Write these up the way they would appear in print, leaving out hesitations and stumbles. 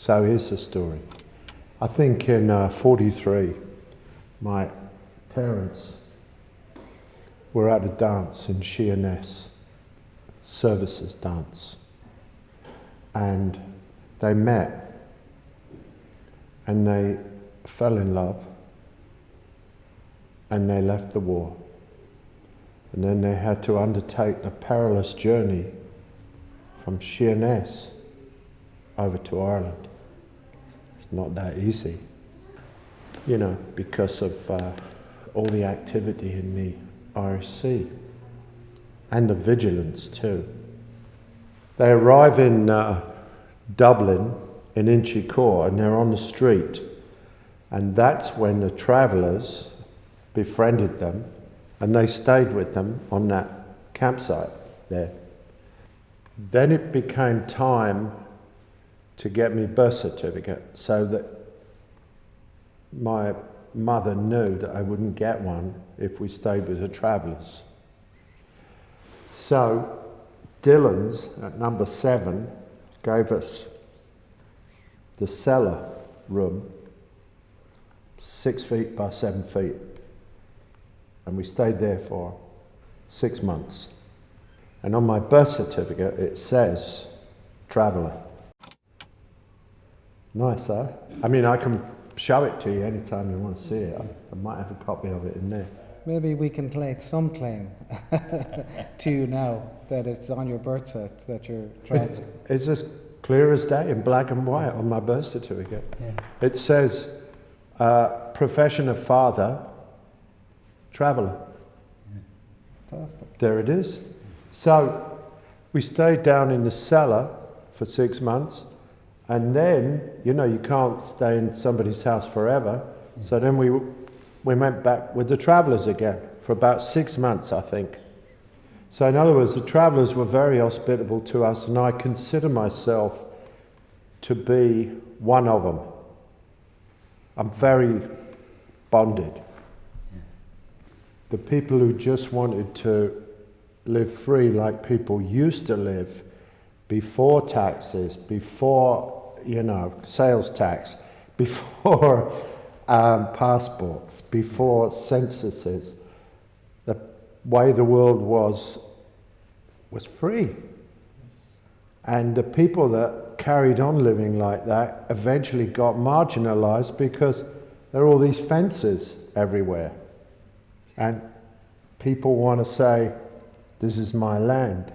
So here's the story. I think in 43, my parents were at a dance in Sheerness, services dance, and they met and they fell in love and they left the war. And then they had to undertake a perilous journey from Sheerness over to Ireland. It's not that easy, you know, because of all the activity in the Irish Sea and the vigilance too. They arrive in Dublin, in Inchicore, and they're on the street, and that's when the travellers befriended them and they stayed with them on that campsite there. Then it became time to get me birth certificate, so that my mother knew that I wouldn't get one if we stayed with the travellers. So Dylan's at number 7 gave us the cellar room, 6 feet by 7 feet, and we stayed there for 6 months. And on my birth certificate it says traveller. Nice, huh? I mean, I can show it to you anytime you want to see it. I might have a copy of it in there. Maybe we can lay some claim to you now that it's on your birth cert that you're traveling. It's as clear as day in black and white on my birth certificate. Yeah. It says profession of father, traveller. Fantastic. There it is. So we stayed down in the cellar for 6 months, and then, you know, you can't stay in somebody's house forever. So then we went back with the travellers again for about 6 months, I think. So in other words, the travellers were very hospitable to us, and I consider myself to be one of them. I'm very bonded. The people who just wanted to live free like people used to live before taxes, before, you know, sales tax, before passports, before censuses. The way the world was free. And the people that carried on living like that eventually got marginalized because there are all these fences everywhere. And people want to say, this is my land.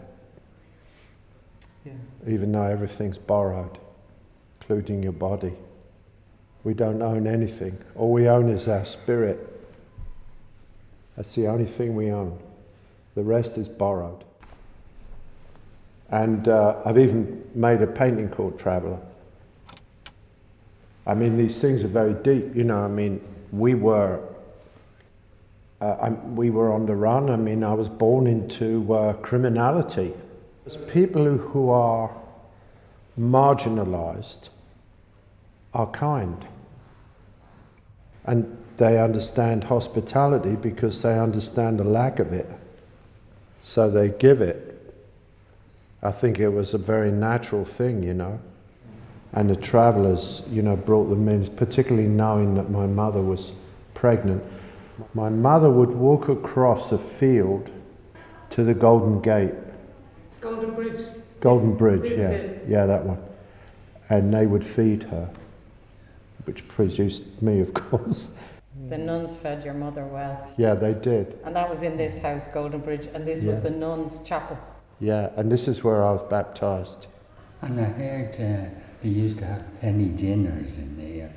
Yeah. Even though everything's borrowed, including your body. We don't own anything. All we own is our spirit. That's the only thing we own. The rest is borrowed. And I've even made a painting called Traveller. I mean, these things are very deep, you know. I mean, we were on the run. I mean, I was born into criminality. People who are marginalized are kind. And they understand hospitality because they understand the lack of it. So they give it. I think it was a very natural thing, you know. And the travellers, you know, brought them in, particularly knowing that my mother was pregnant. My mother would walk across a field to the Golden Gate. Golden Bridge. Golden Bridge, this yeah. is it. Yeah, that one. And they would feed her, which produced me, of course. The nuns fed your mother well. Yeah, they did. And that was in this house, Golden Bridge, and this was the nuns' chapel. Yeah, and this is where I was baptised. And I heard they used to have penny dinners in there.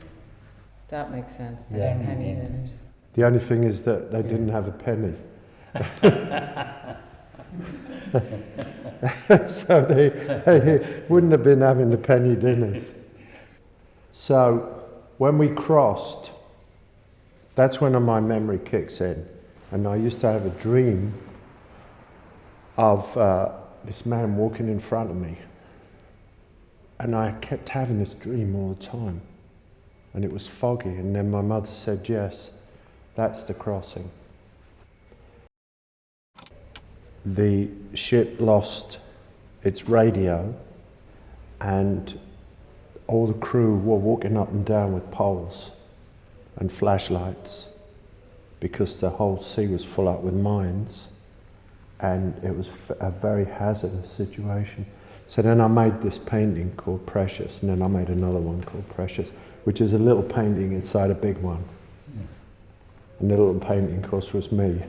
That makes sense. Yeah. Penny dinners. The only thing is that they didn't have a penny. So they wouldn't have been having the penny dinners. So when we crossed, that's when my memory kicks in. And I used to have a dream of this man walking in front of me. And I kept having this dream all the time. And it was foggy. And then my mother said, yes, that's the crossing. The ship lost its radio, and all the crew were walking up and down with poles and flashlights because the whole sea was full up with mines, and it was a very hazardous situation. So then I made this painting called Precious, and then I made another one called Precious, which is a little painting inside a big one. And the little painting, of course, was me.